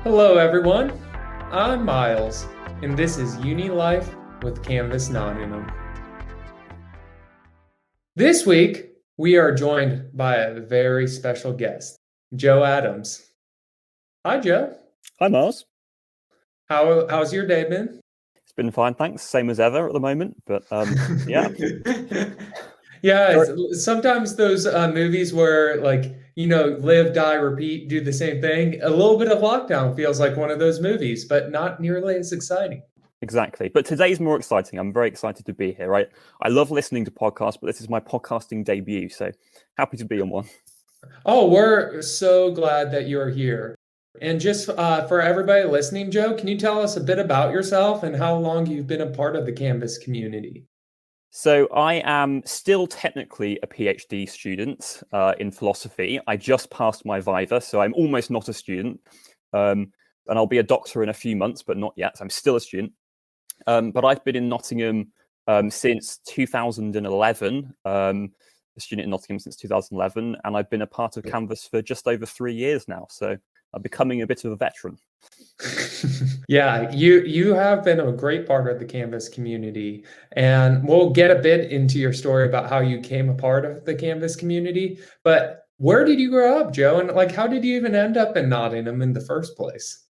Hello, everyone. I'm Miles, and this is Unilife with Canvas Nottingham. This week, we are joined by a very special guest, Joe Adams. Hi, Joe. Hi, Miles. How's your day been? It's been fine, thanks. Same as ever at the moment, but yeah. Yeah, sometimes those movies where, live, die, repeat, do the same thing. A little bit of lockdown feels like one of those movies, but not nearly as exciting. Exactly. But today's more exciting. I'm very excited to be here. I love listening to podcasts, but this is my podcasting debut, so happy to be on one. Oh, we're so glad that you're here. And just for everybody listening, Joe, can you tell us a bit about yourself and how long you've been a part of the Canvas community? So I am still technically a PhD student in philosophy. I just passed my Viva, so I'm almost not a student. And I'll be a doctor in a few months, but not yet. I'm still a student. But I've been in Nottingham since 2011, a student in Nottingham since 2011, and I've been a part of Canvas for just over 3 years now. So I'm becoming a bit of a veteran. Yeah, you have been a great part of the Canvas community, and we'll get a bit into your story about how you came a part of the Canvas community. But where did you grow up, Joe? And how did you even end up in Nottingham in the first place?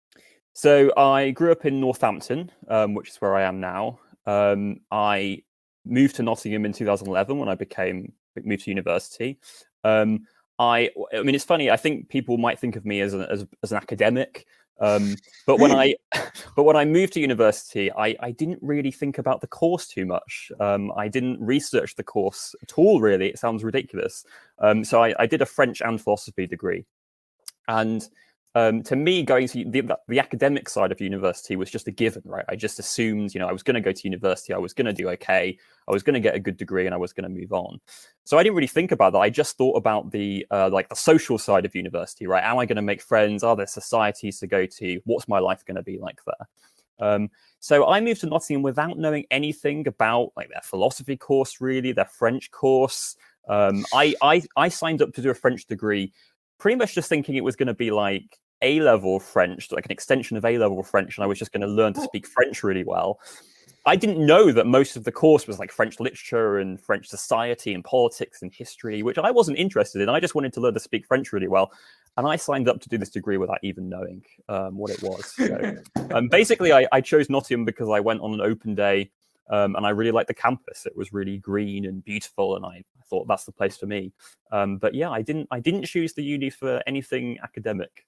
So I grew up in Northampton, which is where I am now. I moved to Nottingham in 2011 when I moved to university. I mean, it's funny. I think people might think of me as an academic, but when I moved to university, I didn't really think about the course too much. I didn't research the course at all. Really, it sounds ridiculous. So I did a French and philosophy degree, and to me, going to the academic side of university was just a given, right? I just assumed, I was going to go to university, I was going to do okay, I was going to get a good degree, and I was going to move on. So I didn't really think about that. I just thought about the social side of university, right? Am I going to make friends? Are there societies to go to? What's my life going to be like there? So I moved to Nottingham without knowing anything about their philosophy course, really, their French course. I signed up to do a French degree pretty much just thinking it was going to be like A-level French, like an extension of A-level French, and I was just going to learn to speak French really well. I didn't know that most of the course was like French literature and French society and politics and history, which I wasn't interested in. I just wanted to learn to speak French really well. And I signed up to do this degree without even knowing what it was. So, basically, I chose Nottingham because I went on an open day and I really liked the campus. It was really green and beautiful, and I thought that's the place for me. But yeah, I didn't choose the uni for anything academic.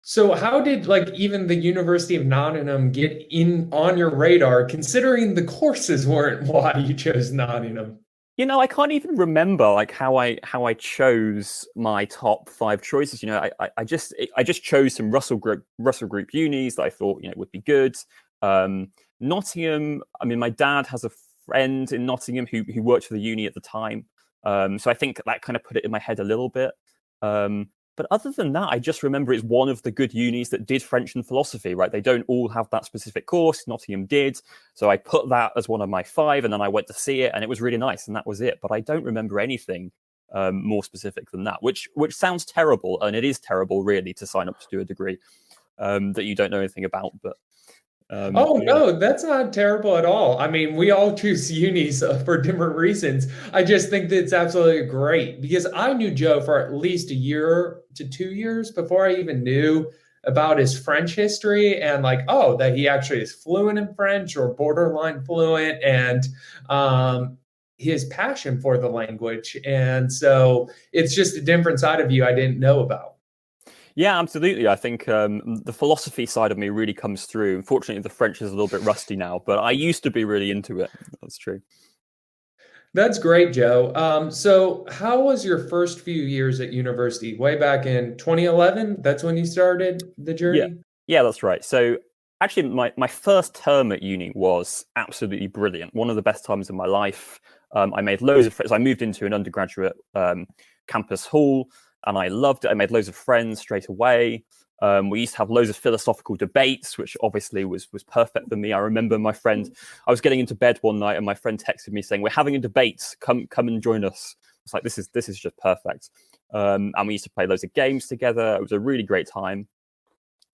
So how did even the University of Nottingham get in on your radar, considering the courses weren't why you chose Nottingham? I can't even remember how I chose my top 5 choices. I just chose some Russell Group unis that I thought would be good. Nottingham. I mean, my dad has a friend in Nottingham who worked for the uni at the time, so I think that kind of put it in my head a little bit. But other than that, I just remember it's one of the good unis that did French and philosophy, right? They don't all have that specific course. Nottingham did. So I put that as one of my 5, and then I went to see it, and it was really nice, and that was it. But I don't remember anything more specific than that, which sounds terrible, and it is terrible, really, to sign up to do a degree that you don't know anything about. But No, that's not terrible at all. I mean, we all choose unis for different reasons. I just think that it's absolutely great because I knew Joe for at least a year to 2 years before I even knew about his French history and that he actually is fluent in French or borderline fluent, and his passion for the language. And so it's just a different side of you I didn't know about. Yeah, absolutely. I think the philosophy side of me really comes through. Unfortunately, the French is a little bit rusty now, but I used to be really into it. That's true. That's great, Joe. So how was your first few years at university? Way back in 2011? That's when you started the Yeah, journey? yeah, that's right. So actually, my first term at uni was absolutely brilliant. One of the best times of my life. I made loads of friends. I moved into an undergraduate campus hall, and I loved it. I made loads of friends straight away. We used to have loads of philosophical debates, which obviously was perfect for me. I remember I was getting into bed one night, and my friend texted me saying, "We're having a debate. Come and join us." It's like this is just perfect. And we used to play loads of games together. It was a really great time.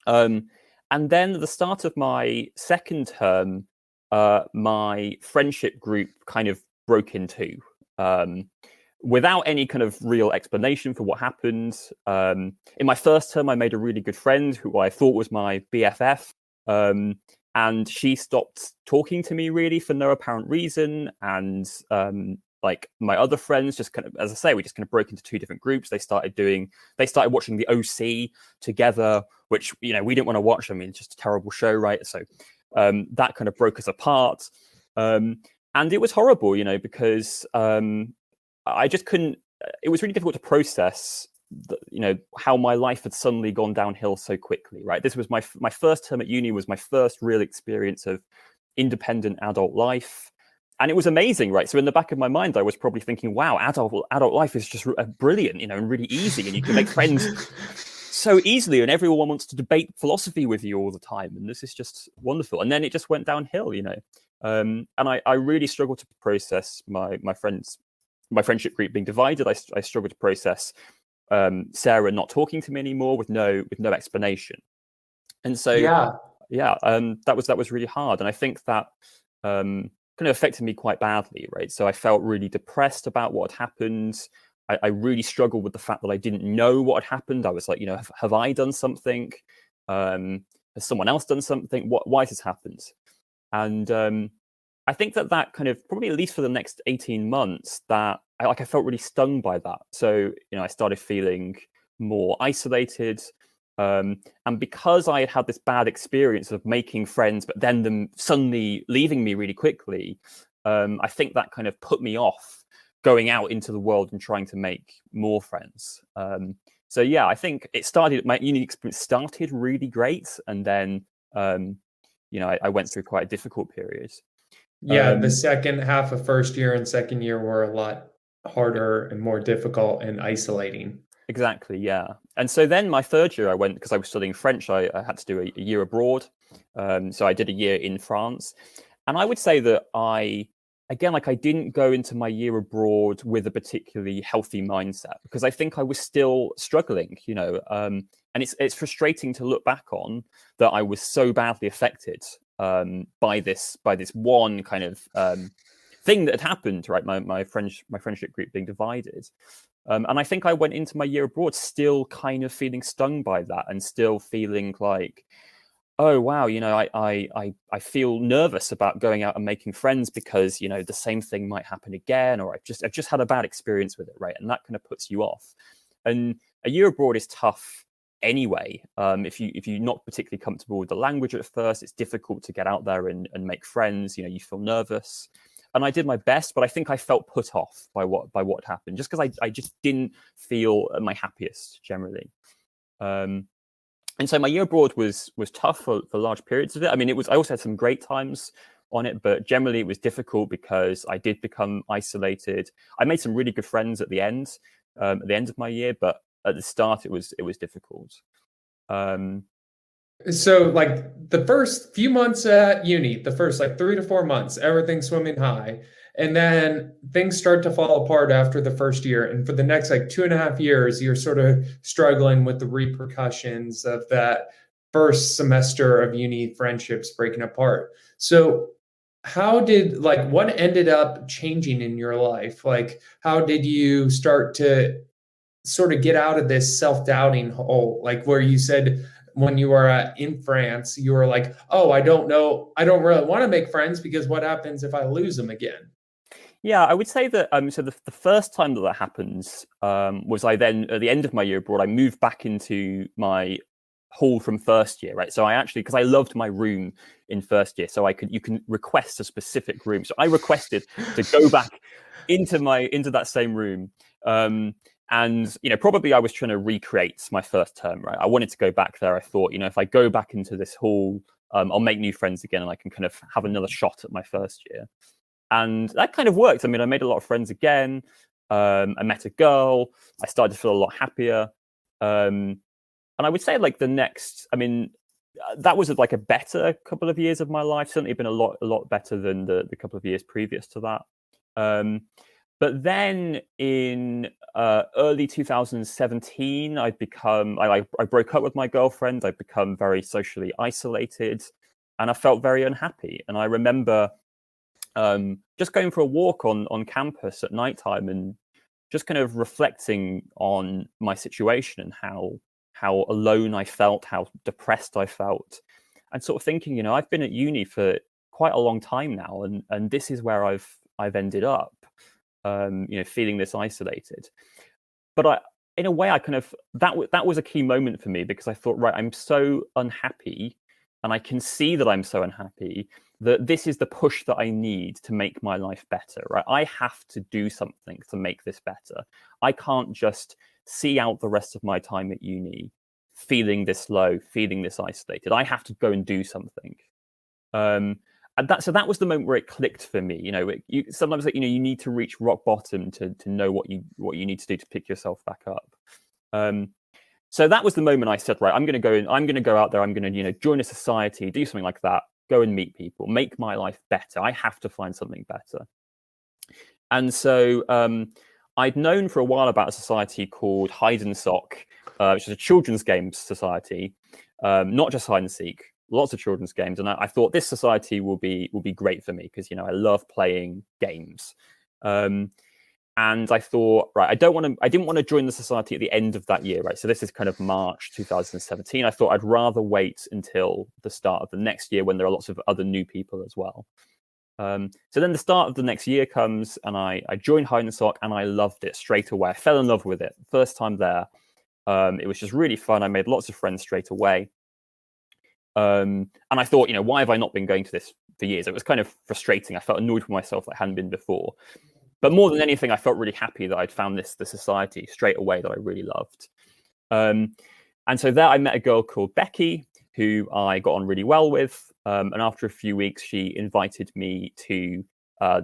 Um, and then at the start of my second term, my friendship group kind of broke in two. Without any kind of real explanation for what happened. In my first term, I made a really good friend who I thought was my BFF. And she stopped talking to me really for no apparent reason. And like my other friends just kind of, as I say, we just kind of broke into two different groups. They started watching the OC together, which, you know, we didn't want to watch. I mean, it's just a terrible show, right? So that kind of broke us apart. And it was horrible, you know, because I just couldn't. It was really difficult to process, you know, how my life had suddenly gone downhill so quickly. Right, this was my first term at uni. Was my first real experience of independent adult life, and it was amazing. Right, so in the back of my mind, I was probably thinking, "Wow, adult life is just brilliant, you know, and really easy, and you can make friends so easily, and everyone wants to debate philosophy with you all the time, and this is just wonderful." And then it just went downhill, you know, and I really struggled to process my friendship group being divided. I struggled to process Sarah not talking to me anymore with no explanation. And so, Yeah. yeah, that was really hard. And I think that kind of affected me quite badly, right? So I felt really depressed about what had happened. I really struggled with the fact that I didn't know what had happened. I was like, you know, have I done something? Has someone else done something? Why has this happened? And I think that kind of probably at least for the next 18 months that I felt really stung by that. So, you know, I started feeling more isolated. And because I had had this bad experience of making friends, but then them suddenly leaving me really quickly, I think that kind of put me off going out into the world and trying to make more friends. So yeah, I think my uni experience started really great. And then, you know, I went through quite a difficult period. Yeah, the second half of first year and second year were a lot harder and more difficult and isolating. Exactly, yeah. And so then my third year, I went because I was studying French. I had to do a year abroad, so I did a year in France. And I would say that again, like I didn't go into my year abroad with a particularly healthy mindset because I think I was still struggling, you know. And it's frustrating to look back on that I was so badly affected by this one kind of thing that had happened, right? My friendship group being divided. And I think I went into my year abroad still kind of feeling stung by that and still feeling like, oh wow, you know, I feel nervous about going out and making friends because, you know, the same thing might happen again, or I've just had a bad experience with it, right? And that kind of puts you off. And a year abroad is tough anyway. If you're not particularly comfortable with the language at first, it's difficult to get out there and make friends. You know, you feel nervous. And I did my best, but I think I felt put off by what happened, just because I just didn't feel at my happiest generally. And so my year abroad was tough for large periods of it. I mean, I also had some great times on it, but generally it was difficult because I did become isolated. I made some really good friends at the end of my year, but at the start it was difficult. So, like the first few months at uni, the first like 3 to 4 months, everything's swimming high. And then things start to fall apart after the first year. And for the next like 2.5 years, you're sort of struggling with the repercussions of that first semester of uni friendships breaking apart. So, what ended up changing in your life? Like, how did you start to sort of get out of this self-doubting hole, like where you said when you were in France you were like, oh, I don't know, I don't really want to make friends because what happens if I lose them again? Yeah, I would say that so the first time that happens was I then at the end of my year abroad, I moved back into my hall from first year, right? So I actually, because I loved my room in first year, so you can request a specific room. So I requested to go back into that same room. And you know, probably I was trying to recreate my first term, right? I wanted to go back there. I thought, you know, if I go back into this hall, I'll make new friends again, and I can kind of have another shot at my first year. And that kind of worked. I mean, I made a lot of friends again. I met a girl. I started to feel a lot happier. And I would say, like I mean, that was like a better couple of years of my life. Certainly been a lot better than the couple of years previous to that. But then in early 2017, I broke up with my girlfriend. I'd become very socially isolated, and I felt very unhappy. And I remember just going for a walk on campus at nighttime and just kind of reflecting on my situation and how alone I felt, how depressed I felt, and sort of thinking, I've been at uni for quite a long time now, and this is where I've ended up, feeling this isolated. But in a way, I kind of that was a key moment for me, because I thought, right, I'm so unhappy, and I can see that I'm so unhappy, that this is the push that I need to make my life better, right? I have to do something to make this better. I can't just see out the rest of my time at uni feeling this low, feeling this isolated. I have to go and do something. And that was the moment where it clicked for me. Sometimes you need to reach rock bottom to know what you need to do to pick yourself back up. So that was the moment I said, right, I'm going to go out there. I'm going to join a society, do something like that, go and meet people, make my life better. I have to find something better. And so I'd known for a while about a society called Hide and Sock, which is a children's games society, not just hide and seek, lots of children's games. And I thought this society will be great for me, because I love playing games. And I thought, right, I didn't want to join the society at the end of that year, right? So this is kind of March 2017. I thought I'd rather wait until the start of the next year, when there are lots of other new people as well. So then the start of the next year comes, and I joined Hide and Sock, and I loved it straight away. I fell in love with it first time there. It was just really fun. I made lots of friends straight away. And I thought, why have I not been going to this for years? It was kind of frustrating. I felt annoyed with myself that I hadn't been before. But more than anything, I felt really happy that I'd found the society straight away that I really loved. And so there I met a girl called Becky, who I got on really well with. And after a few weeks, she invited me to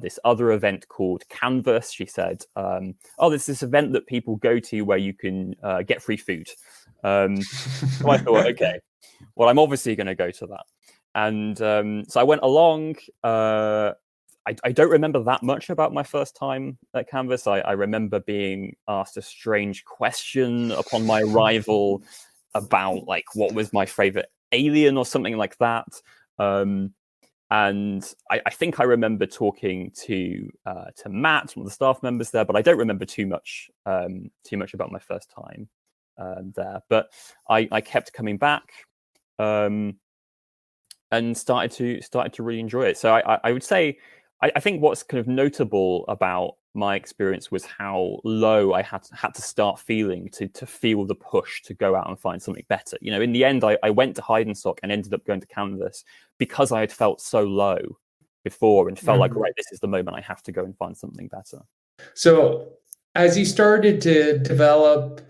this other event called Canvas. She said, there's this event that people go to where you can get free food. So I thought, okay, well, I'm obviously going to go to that. And so I went along. I don't remember that much about my first time at Canvas. I remember being asked a strange question upon my arrival about what was my favorite alien or something like that. And I think I remember talking to Matt, one of the staff members there, but I don't remember too much about my first time there. But I kept coming back and started to really enjoy it. So I would say, I think what's kind of notable about my experience was how low I had to start feeling to feel the push to go out and find something better. In the end, I went to Hide and Sock and ended up going to Canvas because I had felt so low before and felt like, right, this is the moment I have to go and find something better. So as you started to develop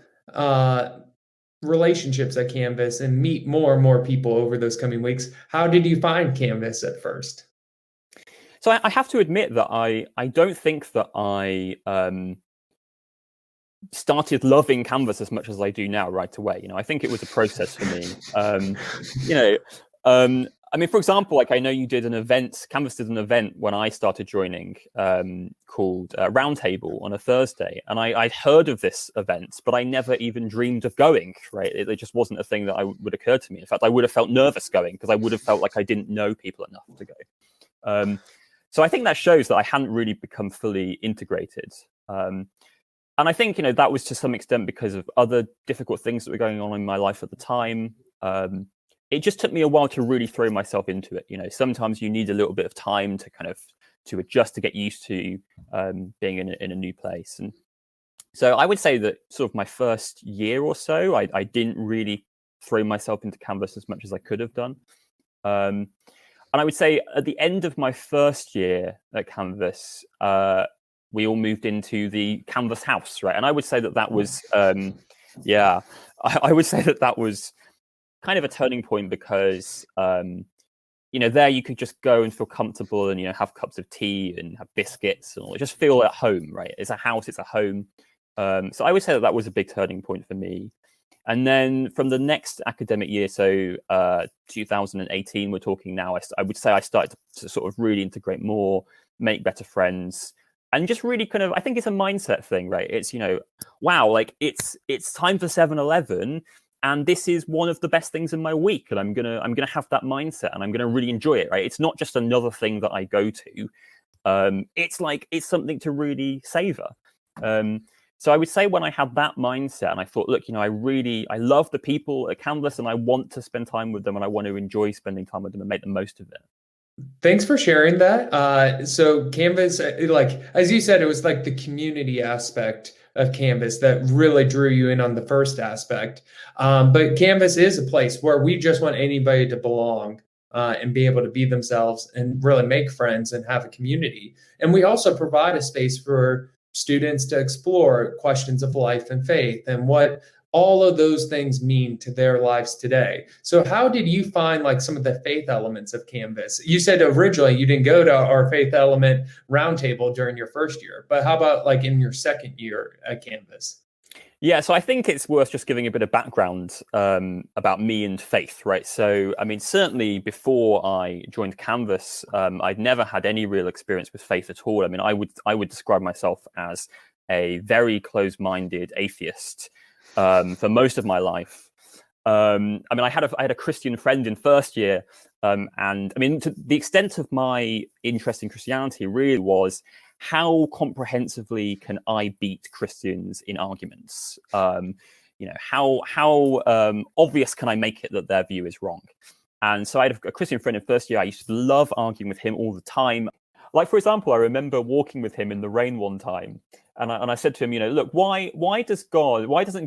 relationships at Canvas and meet more and more people over those coming weeks, how did you find Canvas at first? So I have to admit that I don't think that I started loving Canvas as much as I do now right away. I think it was a process for me. I mean, for example, I know you did an event, Canvas did an event when I started joining called Roundtable on a Thursday. And I'd heard of this event, but I never even dreamed of going, right? It just wasn't a thing that would occur to me. In fact, I would have felt nervous going because I would have felt like I didn't know people enough to go. So I think that shows that I hadn't really become fully integrated. And I think, that was to some extent because of other difficult things that were going on in my life at the time. It just took me a while to really throw myself into it. Sometimes you need a little bit of time to adjust, to get used to being in a new place. And so I would say that sort of my first year or so, I didn't really throw myself into Canvas as much as I could have done. And I would say at the end of my first year at Canvas, we all moved into the Canvas house, right? And I would say that was, I would say that was kind of a turning point because, there you could just go and feel comfortable and, have cups of tea and have biscuits and all. Just feel at home, right? It's a house, it's a home. So I would say that was a big turning point for me. And then from the next academic year, so 2018, we're talking now, I would say I started to sort of really integrate more, make better friends. and just really kind of, I think it's a mindset thing, right? It's, wow, like it's time for 7-Eleven, and this is one of the best things in my week, and I'm gonna have that mindset, and I'm gonna really enjoy it, right? It's not just another thing that I go to. It's something to really savor. So I would say when I had that mindset and I thought, look, I love the people at Canvas and I want to spend time with them and I want to enjoy spending time with them and make the most of it. Thanks for sharing that. So Canvas, like as you said, it was like the community aspect of Canvas that really drew you in on the first aspect. But Canvas is a place where we just want anybody to belong and be able to be themselves and really make friends and have a community. And we also provide a space for students to explore questions of life and faith and what all of those things mean to their lives today. So how did you find like some of the faith elements of Canvas? You said originally you didn't go to our faith element roundtable during your first year, but how about like in your second year at Canvas? Yeah, so I think it's worth just giving a bit of background about me and faith, right? So, I mean, certainly before I joined Canvas, I'd never had any real experience with faith at all. I mean, I would describe myself as a very closed-minded atheist for most of my life. I mean, I had a Christian friend in first year, and I mean, to the extent of my interest in Christianity really was how comprehensively can I beat Christians in arguments? How obvious can I make it that their view is wrong? And so I had a Christian friend in first year. I used to love arguing with him all the time. Like, for example, I remember walking with him in the rain one time, and I said to him, look, why doesn't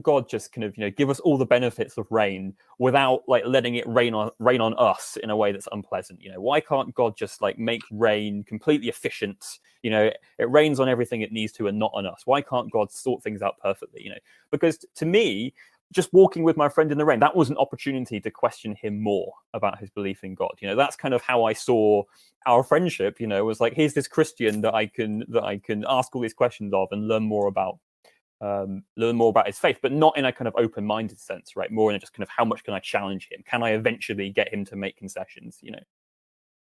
God just kind of, give us all the benefits of rain without like letting it rain on us in a way that's unpleasant? Why can't God just like make rain completely efficient? It rains on everything it needs to and not on us. Why can't God sort things out perfectly? Because to me, just walking with my friend in the rain, that was an opportunity to question him more about his belief in God. That's kind of how I saw our friendship. Was like, here's this Christian that I can ask all these questions of and learn more about his faith, but not in a kind of open-minded sense, right? More in a just kind of how much can I challenge him? Can I eventually get him to make concessions?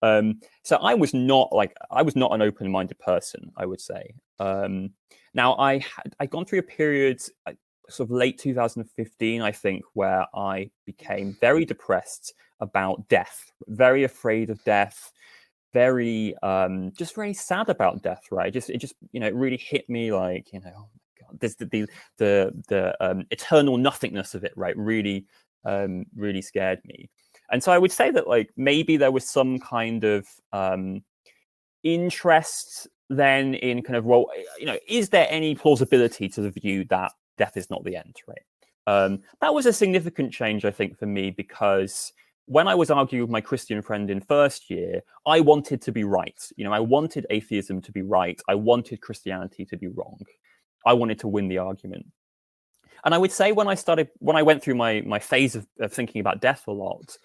So I was not an open-minded person, I would say. Now I'd gone through a period, sort of late 2015, I think, where I became very depressed about death, very afraid of death, very just very sad about death, right? It really hit me like, oh my God, there's the eternal nothingness of it, right? Really scared me. And so I would say that like maybe there was some kind of interest then in kind of, well, is there any plausibility to the view that death is not the end, right? That was a significant change, I think, for me, because when I was arguing with my Christian friend in first year, I wanted to be right. I wanted atheism to be right. I wanted Christianity to be wrong. I wanted to win the argument. And I would say when I went through my phase of thinking about death a lot,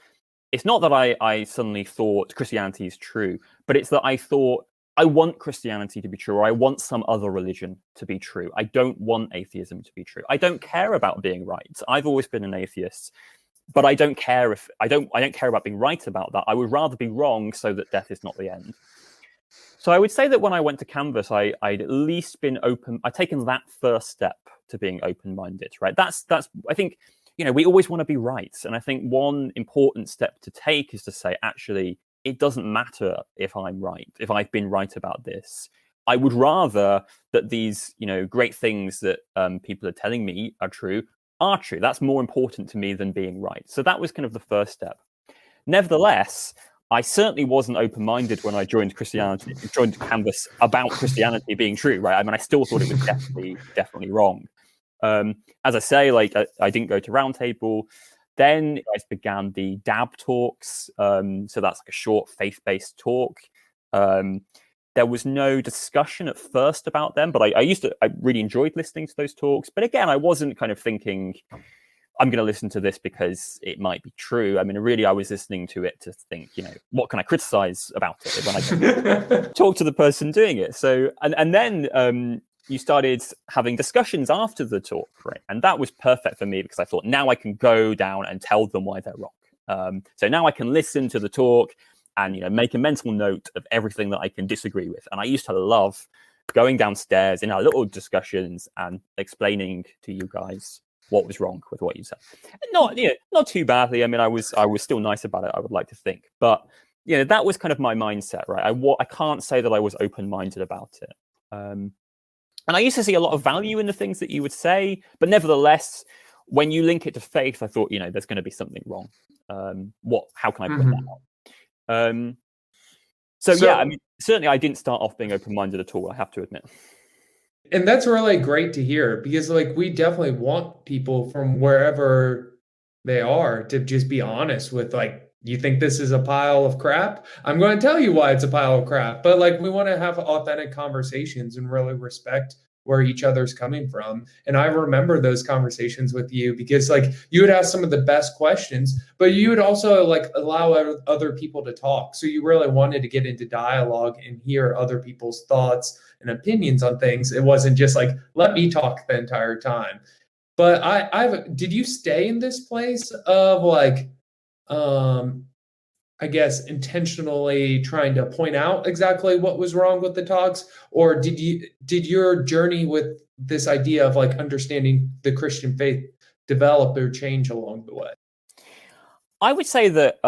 it's not that I suddenly thought Christianity is true, but it's that I thought, I want Christianity to be true, or I want some other religion to be true. I don't want atheism to be true. I don't care about being right. I've always been an atheist, but I don't care about being right about that. I would rather be wrong so that death is not the end. So I would say that when I went to Canvas, I'd at least been open. I'd taken that first step to being open-minded, right? That's I think, we always want to be right. And I think one important step to take is to say, actually, it doesn't matter if I'm right, if I've been right about this. I would rather that these, great things that people are telling me are true. That's more important to me than being right. So that was kind of the first step. Nevertheless, I certainly wasn't open-minded when I joined Canvas about Christianity being true, right? I mean, I still thought it was definitely wrong. As I say, like I didn't go to Roundtable. Then I began the DAB talks. So that's like a short faith-based talk. There was no discussion at first about them, but I really enjoyed listening to those talks. But again, I wasn't kind of thinking, I'm going to listen to this because it might be true. I mean, really, I was listening to it to think, what can I criticize about it when I can talk to the person doing it? So, and then you started having discussions after the talk, right? And that was perfect for me because I thought, now I can go down and tell them why they're wrong. So now I can listen to the talk and make a mental note of everything that I can disagree with. And I used to love going downstairs in our little discussions and explaining to you guys what was wrong with what you said. Not too badly. I mean, I was still nice about it, I would like to think, but that was kind of my mindset, right? I can't say that I was open-minded about it. And I used to see a lot of value in the things that you would say, but nevertheless, when you link it to faith, I thought, there's going to be something wrong. How can I put that out? Yeah, I mean, certainly I didn't start off being open-minded at all, I have to admit. And that's really great to hear, because like we definitely want people from wherever they are to just be honest with, like, you think this is a pile of crap? I'm going to tell you why it's a pile of crap. But like we want to have authentic conversations and really respect where each other's coming from. And I remember those conversations with you, because like you would ask some of the best questions, but you would also like allow other people to talk. So you really wanted to get into dialogue and hear other people's thoughts and opinions on things. It wasn't just like, let me talk the entire time. But did you stay in this place of like, I guess intentionally trying to point out exactly what was wrong with the talks, or did your journey with this idea of like understanding the Christian faith develop or change along the way? I would say that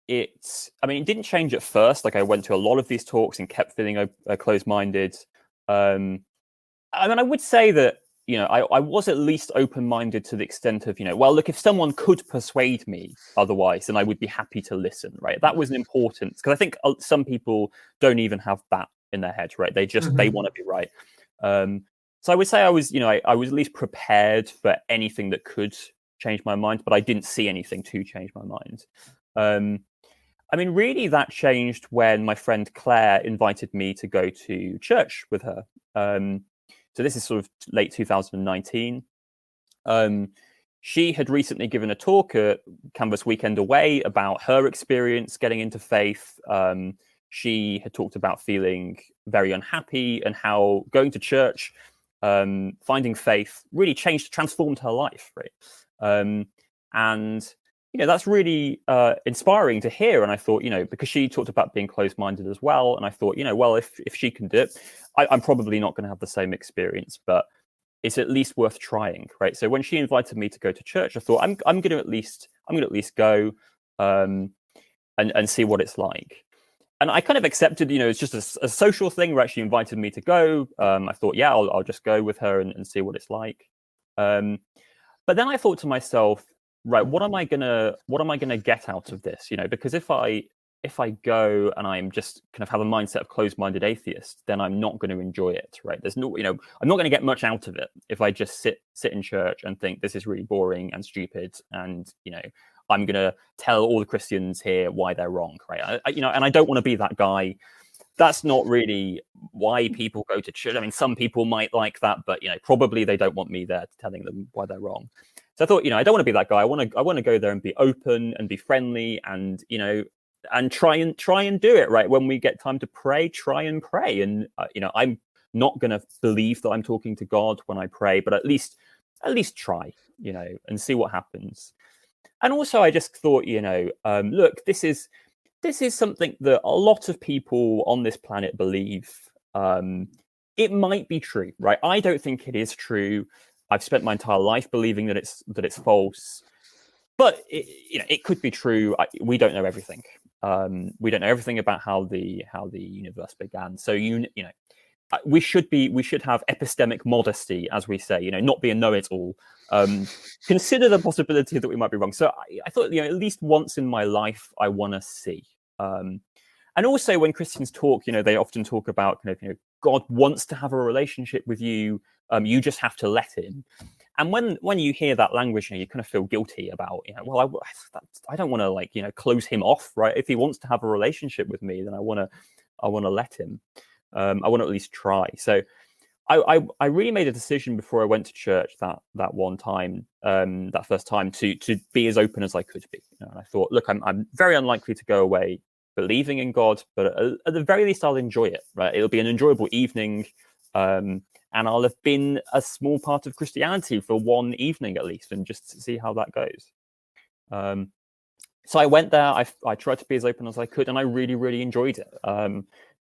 it didn't change at first. Like I went to a lot of these talks and kept feeling closed-minded. I would say that I was at least open-minded to the extent of, well, look, if someone could persuade me otherwise, then I would be happy to listen, right? That was an importance, because I think some people don't even have that in their head, right? They want to be right. So I would say I was at least prepared for anything that could change my mind, but I didn't see anything to change my mind. Really that changed when my friend Claire invited me to go to church with her. So this is sort of late 2019. She had recently given a talk at Canvas Weekend Away about her experience getting into faith. She had talked about feeling very unhappy and how going to church, finding faith really transformed her life, right? And that's really inspiring to hear. And I thought, because she talked about being closed-minded as well, and I thought, well, if she can do it, I'm probably not going to have the same experience, but it's at least worth trying, right? So when she invited me to go to church, I thought I'm going to at least go and see what it's like. And I kind of accepted, it's just a social thing where she invited me to go. I thought, yeah, I'll just go with her and see what it's like. But then I thought to myself, right, what am I gonna get out of this? Because if I go and I'm just kind of have a mindset of closed-minded atheist, then I'm not going to enjoy it, right? There's no, I'm not going to get much out of it if I just sit in church and think this is really boring and stupid, and I'm going to tell all the Christians here why they're wrong, right? And I don't want to be that guy. That's not really why people go to church. I mean, some people might like that, but probably they don't want me there telling them why they're wrong. So I thought, I don't want to be that guy. I want to go there and be open and be friendly, and and try and do it, right? When we get time to pray, try and pray. And I'm not going to believe that I'm talking to God when I pray, but at least try, and see what happens. And also, I just thought, look, this is something that a lot of people on this planet believe. It might be true, right? I don't think it is true. I've spent my entire life believing that it's false, but it could be true. We don't know everything. We don't know everything about how the universe began. So we should have epistemic modesty, as we say. Not be a know-it-all. Consider the possibility that we might be wrong. So I thought, at least once in my life, I want to see. And also, when Christians talk, they often talk about kind of, God wants to have a relationship with you. You just have to let him. And when you hear that language, you kind of feel guilty about, well, I don't want to close him off, right? If he wants to have a relationship with me, then I want to let him. I want to at least try. So I really made a decision before I went to church that one time, that first time, to be as open as I could be. And I thought, look, I'm very unlikely to go away believing in God, but at the very least, I'll enjoy it. Right? It'll be an enjoyable evening, and I'll have been a small part of Christianity for one evening at least, and just see how that goes. So I went there. I tried to be as open as I could, and I really, really enjoyed it.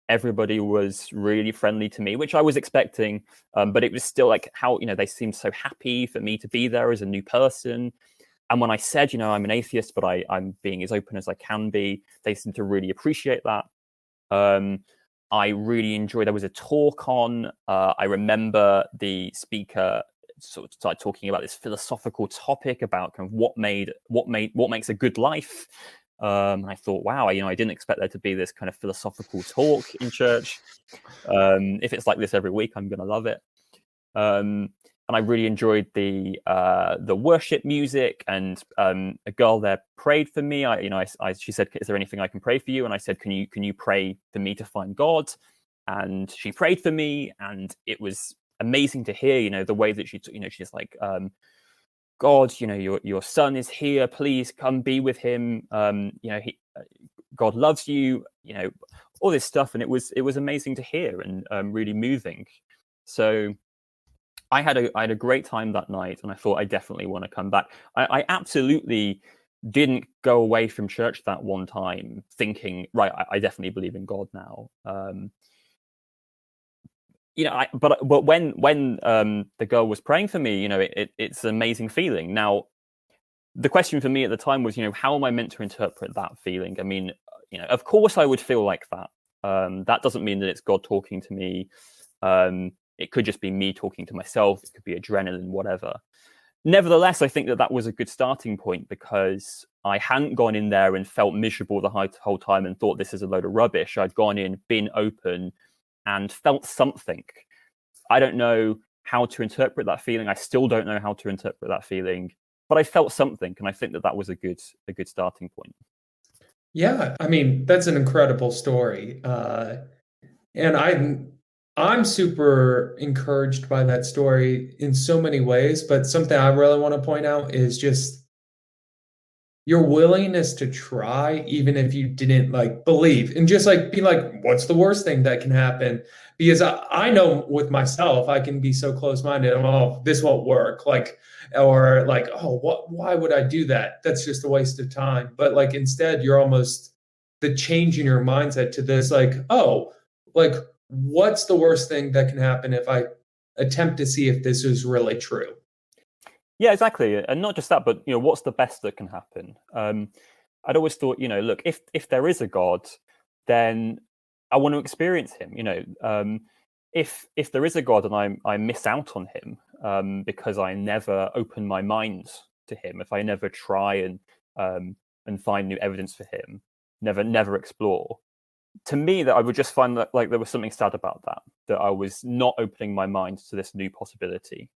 Everybody was really friendly to me, which I was expecting, but it was still like how, they seemed so happy for me to be there as a new person. And when I said, I'm an atheist, but I'm being as open as I can be, they seemed to really appreciate that. I really enjoyed. There was a talk on. I remember the speaker sort of started talking about this philosophical topic about kind of what makes a good life. And I thought, wow, I didn't expect there to be this kind of philosophical talk in church. If it's like this every week, I'm going to love it. And I really enjoyed the worship music. And a girl there prayed for me. She said, "Is there anything I can pray for you?" And I said, "Can you pray for me to find God?" And she prayed for me, and it was amazing to hear. The way that she's like, "God, your son is here. Please come be with him. God loves you." All this stuff, and it was amazing to hear and really moving. So I had a great time that night, and I thought I definitely want to come back. I absolutely didn't go away from church that one time thinking, right, I definitely believe in God now. But when the girl was praying for me, it's an amazing feeling. Now, the question for me at the time was, how am I meant to interpret that feeling? I mean, of course I would feel like that. That doesn't mean that it's God talking to me. It could just be me talking to myself. It could be adrenaline, whatever. Nevertheless, I think that was a good starting point because I hadn't gone in there and felt miserable the whole time and thought this is a load of rubbish. I'd gone in, been open, and felt something. I don't know how to interpret that feeling. I still don't know how to interpret that feeling, but I felt something, and I think that was a good starting point. Yeah, I mean, that's an incredible story. And I'm super encouraged by that story in so many ways, but something I really want to point out is just your willingness to try, even if you didn't like believe, and just like be like, what's the worst thing that can happen? Because I know with myself, I can be so close-minded. Oh, this won't work. Like, or like, oh, why would I do that? That's just a waste of time. But like instead, you're almost the change in your mindset to this, like, oh, like, what's the worst thing that can happen if I attempt to see if this is really true? Yeah, exactly. And not just that, but what's the best that can happen? I'd always thought, look, if there is a God, then I want to experience him. If there is a God and I miss out on him because I never open my mind to him, if I never try and find new evidence for him, never explore, to me, that I would just find that like there was something sad about that I was not opening my mind to this new possibility.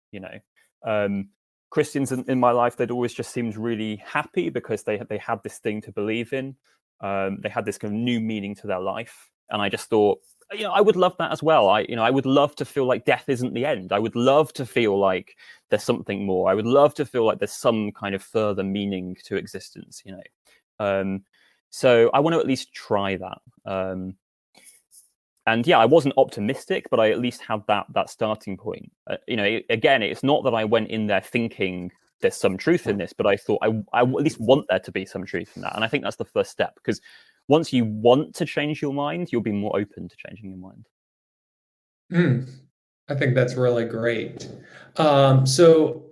Christians in my life, they'd always just seemed really happy because they had this thing to believe in. They had this kind of new meaning to their life, and I just thought, I would love that as well. I would love to feel like death isn't the end. I would love to feel like there's something more. I would love to feel like there's some kind of further meaning to existence. So I want to at least try that. And yeah, I wasn't optimistic, but I at least had that starting point. Again, it's not that I went in there thinking there's some truth in this, but I thought I at least want there to be some truth in that. And I think that's the first step, because once you want to change your mind, you'll be more open to changing your mind. I think that's really great. So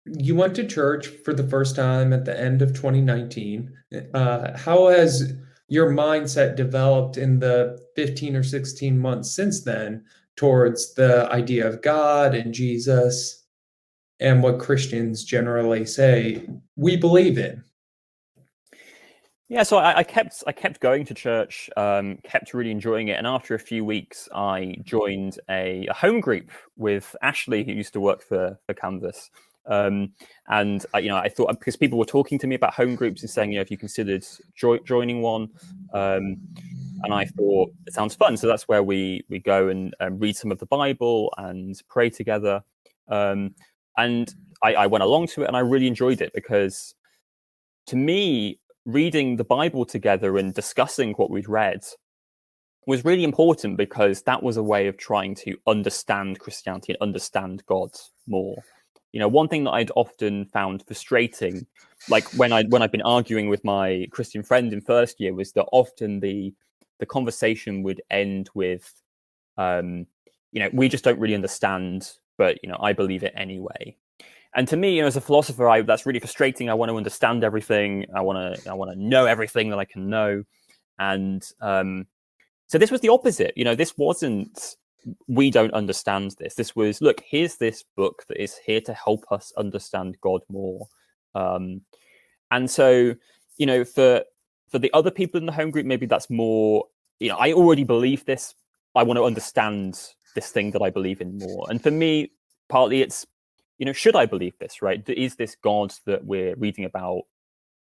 you went to church for the first time at the end of 2019. How has your mindset developed in the 15 or 16 months since then towards the idea of God and Jesus and what Christians generally say we believe in? Yeah, so I kept going to church, kept really enjoying it, and after a few weeks, I joined a home group with Ashley, who used to work for Canvas. And I thought, because people were talking to me about home groups and saying, if you considered joining one, and I thought it sounds fun. So that's where we go and read some of the Bible and pray together. And I went along to it, and I really enjoyed it because, to me, reading the Bible together and discussing what we'd read was really important, because that was a way of trying to understand Christianity and understand God more. One thing that I'd often found frustrating, like when I'd been arguing with my Christian friend in first year, was that often the the conversation would end with, we just don't really understand, but I believe it anyway. And to me, as a philosopher, that's really frustrating. I want to understand everything. I want to know everything that I can know. And so this was the opposite. This wasn't, we don't understand this. This was, look, here's this book that is here to help us understand God more. And so, for the other people in the home group, maybe that's more, I already believe this. I want to understand this thing that I believe in more. And for me, partly it's, should I believe this, right? Is this God that we're reading about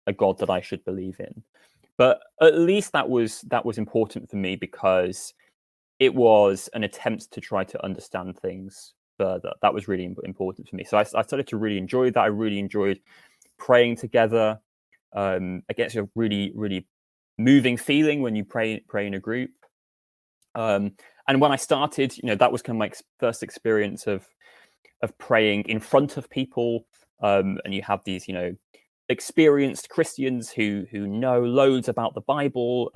a God that I should believe in? But at least that was important for me, because it was an attempt to try to understand things further. That was really important for me. So I started to really enjoy that. I really enjoyed praying together. Again, it's a really, really moving feeling when you pray in a group. And when I started, that was kind of my first experience of praying in front of people. And you have these, experienced Christians who know loads about the Bible,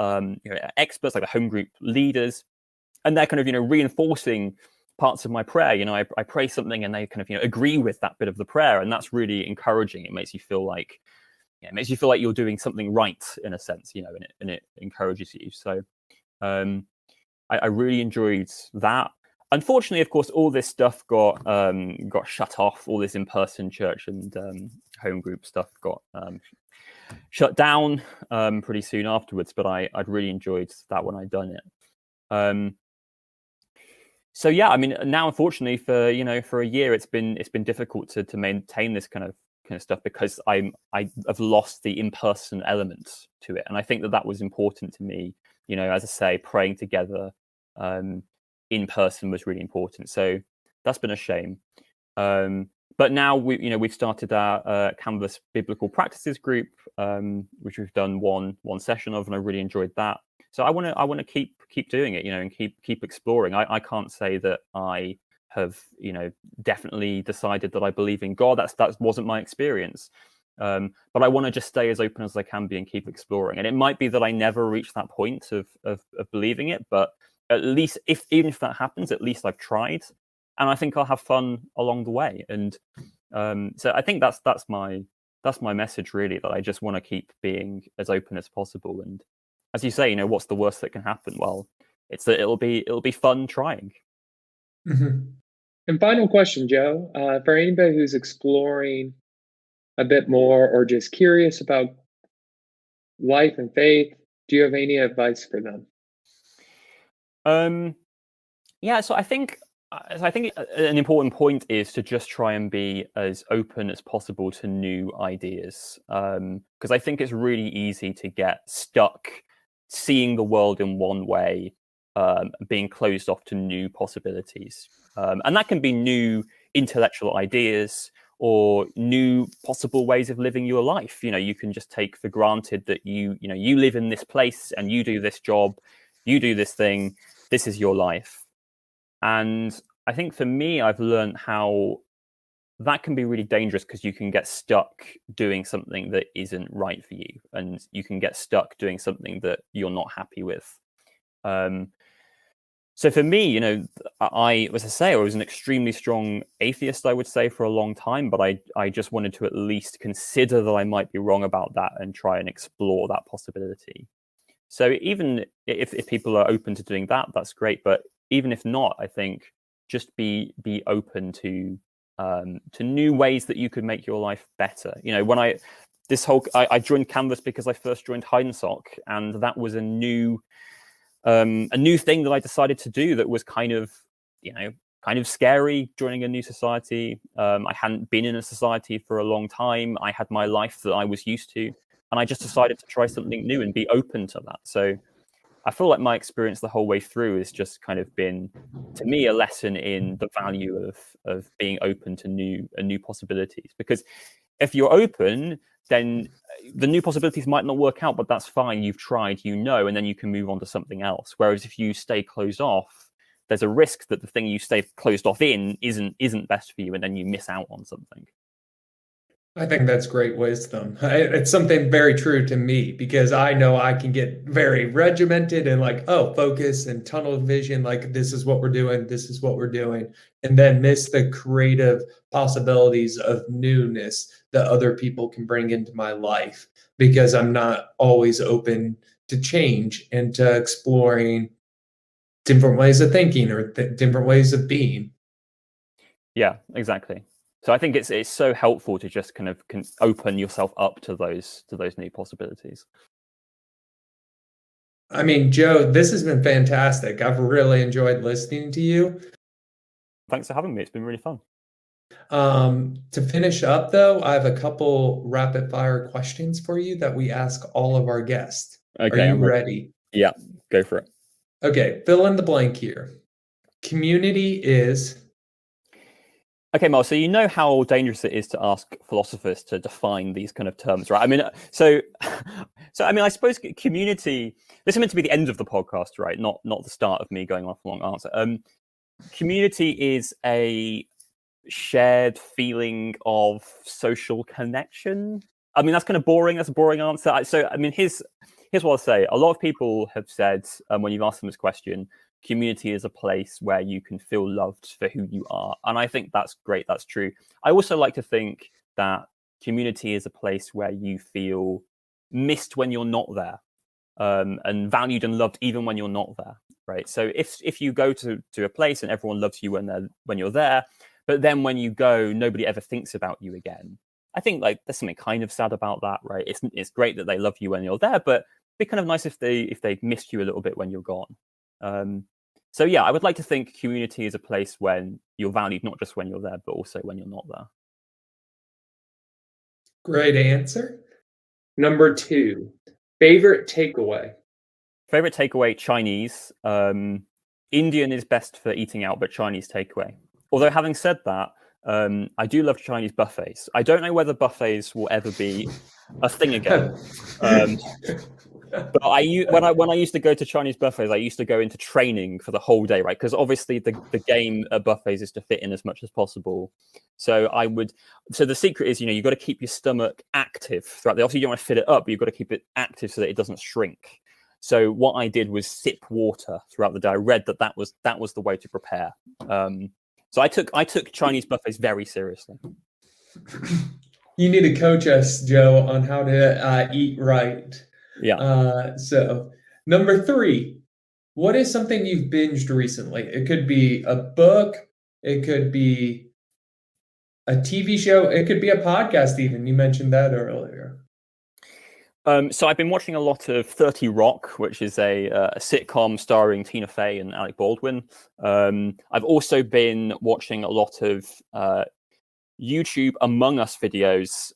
experts like the home group leaders, and they're kind of reinforcing parts of my prayer. I pray something and they kind of agree with that bit of the prayer, and that's really encouraging. It makes you feel like you're doing something right, in a sense, and it encourages you. So I really enjoyed that. Unfortunately, of course, all this stuff got shut off. All this in-person church and home group stuff got shut down pretty soon afterwards. But I'd really enjoyed that when I'd done it. So yeah, I mean, now unfortunately for a year, it's been difficult to maintain this kind of stuff, because I've lost the in-person element to it, and I think that was important to me. As I say, praying together in person was really important. So that's been a shame. But now we've started our Canvas Biblical Practices group, which we've done one session of, and I really enjoyed that. So I want to keep doing it, and keep exploring. I can't say that I have definitely decided that I believe in God. That wasn't my experience. But I want to just stay as open as I can be and keep exploring. And it might be that I never reach that point of believing it, but at least even if that happens, at least I've tried, and I think I'll have fun along the way. And so I think that's my message, really, that I just want to keep being as open as possible. And as you say, what's the worst that can happen? Well, it's that it'll be fun trying. Mhm. And final question, Joe, for anybody who's exploring a bit more or just curious about life and faith, do you have any advice for them? Yeah, so I think an important point is to just try and be as open as possible to new ideas, because I think it's really easy to get stuck seeing the world in one way, being closed off to new possibilities, and that can be new intellectual ideas or new possible ways of living your life. You can just take for granted that you live in this place and you do this job, you do this thing, this is your life. And I think for me, I've learned how that can be really dangerous, because you can get stuck doing something that isn't right for you, and you can get stuck doing something that you're not happy with. So for me, I was an extremely strong atheist, I would say, for a long time, but I just wanted to at least consider that I might be wrong about that and try and explore that possibility. So even if people are open to doing that, that's great. But even if not, I think just be open to new ways that you could make your life better. When I joined Canvas because I first joined Heidensock, and that was a new thing that I decided to do that was kind of scary, joining a new society. I hadn't been in a society for a long time. I had my life that I was used to, and I just decided to try something new and be open to that. So I feel like my experience the whole way through has just kind of been, to me, a lesson in the value of being open to new possibilities. Because if you're open, then the new possibilities might not work out, but that's fine. You've tried, and then you can move on to something else. Whereas if you stay closed off, there's a risk that the thing you stay closed off in isn't best for you, and then you miss out on something. I think that's great wisdom. It's something very true to me because I know I can get very regimented and like, oh, focus and tunnel vision, like this is what we're doing, this is what we're doing, and then miss the creative possibilities of newness that other people can bring into my life because I'm not always open to change and to exploring different ways of thinking or different ways of being. Yeah, exactly. So I think it's so helpful to just kind of open yourself up to those new possibilities. I mean, Joe, this has been fantastic. I've really enjoyed listening to you. Thanks for having me. It's been really fun. To finish up, though, I have a couple rapid fire questions for you that we ask all of our guests. Okay, Are you I'm ready? Yeah, go for it. Okay, fill in the blank here. Community is. Okay, Miles, so you know how dangerous it is to ask philosophers to define these kind of terms, right? I mean, so I mean, I suppose community, this is meant to be the end of the podcast, right? Not the start of me going off a long answer. Community is a shared feeling of social connection. I mean, that's kind of boring. That's a boring answer. So, I mean, here's what I'll say. A lot of people have said when you've asked them this question, community is a place where you can feel loved for who you are. And I think that's great. That's true. I also like to think that community is a place where you feel missed when you're not there, and valued and loved even when you're not there. Right. So if you go to a place and everyone loves you when you're there, but then when you go, nobody ever thinks about you again. I think like there's something kind of sad about that, right? It's great that they love you when you're there, but it'd be kind of nice if they missed you a little bit when you're gone. So yeah, I would like to think community is a place when you're valued, not just when you're there, but also when you're not there. Great answer. Number 2, favorite takeaway. Favorite takeaway, Chinese. Indian is best for eating out, but Chinese takeaway. Although having said that, I do love Chinese buffets. I don't know whether buffets will ever be a thing again. But when I used to go to Chinese buffets, I used to go into training for the whole day, right? Because obviously the game at buffets is to fit in as much as possible. So the secret is, you got to keep your stomach active throughout obviously you don't want to fit it up, but you've got to keep it active so that it doesn't shrink. So what I did was sip water throughout the day. I read that was the way to prepare. So I took Chinese buffets very seriously. You need to coach us, Joe, on how to eat right. Yeah. So number 3, what is something you've binged recently? It could be a book, it could be a TV show, it could be a podcast even. You mentioned that earlier. So I've been watching a lot of 30 Rock, which is a sitcom starring Tina Fey and Alec Baldwin. I've also been watching a lot of YouTube Among Us videos.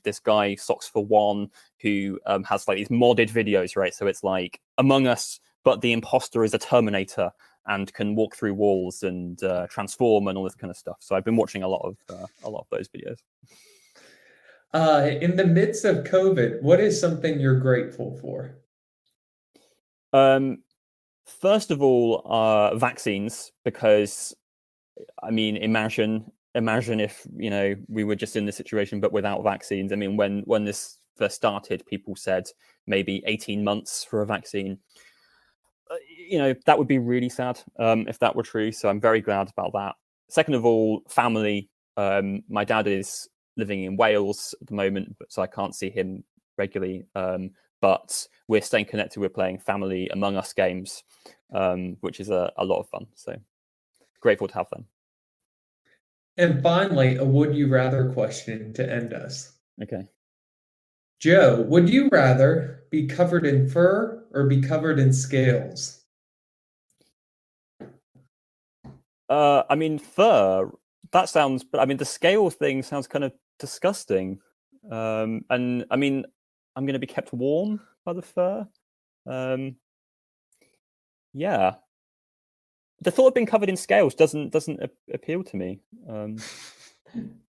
This guy, Socks for One, who has like these modded videos, right? So it's like Among Us, but the imposter is a Terminator and can walk through walls and transform and all this kind of stuff. So I've been watching a lot of those videos. In the midst of COVID, what is something you're grateful for? First of all, vaccines, because I mean, imagine if we were just in this situation but without vaccines. I mean, when this first started, people said maybe 18 months for a vaccine. That would be really sad if that were true. So I'm very glad about that. Second of all, family. My dad is living in Wales at the moment, so I can't see him regularly. But we're staying connected. We're playing family Among Us games, which is a lot of fun. So grateful to have them. And finally, a would you rather question to end us. Okay. Joe, would you rather be covered in fur or be covered in scales? I mean, fur, that sounds, but I mean, the scale thing sounds kind of disgusting. And I mean, I'm going to be kept warm by the fur. Yeah. The thought of being covered in scales doesn't appeal to me.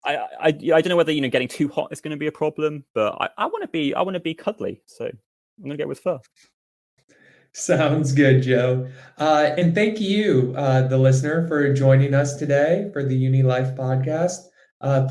I don't know whether getting too hot is going to be a problem, but I want to be cuddly, so I'm going to go with fur. Sounds good, Joe. And thank you, the listener, for joining us today for the UniLife podcast.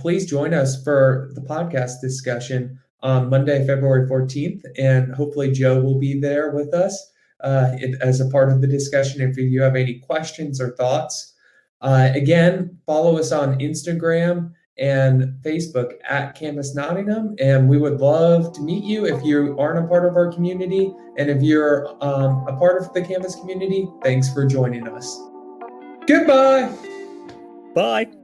please join us for the podcast discussion on Monday, February 14th. And hopefully Joe will be there with us as a part of the discussion. If you have any questions or thoughts, again, follow us on Instagram and Facebook at Canvas Nottingham. And we would love to meet you if you aren't a part of our community. And if you're a part of the Canvas community, thanks for joining us. Goodbye. Bye.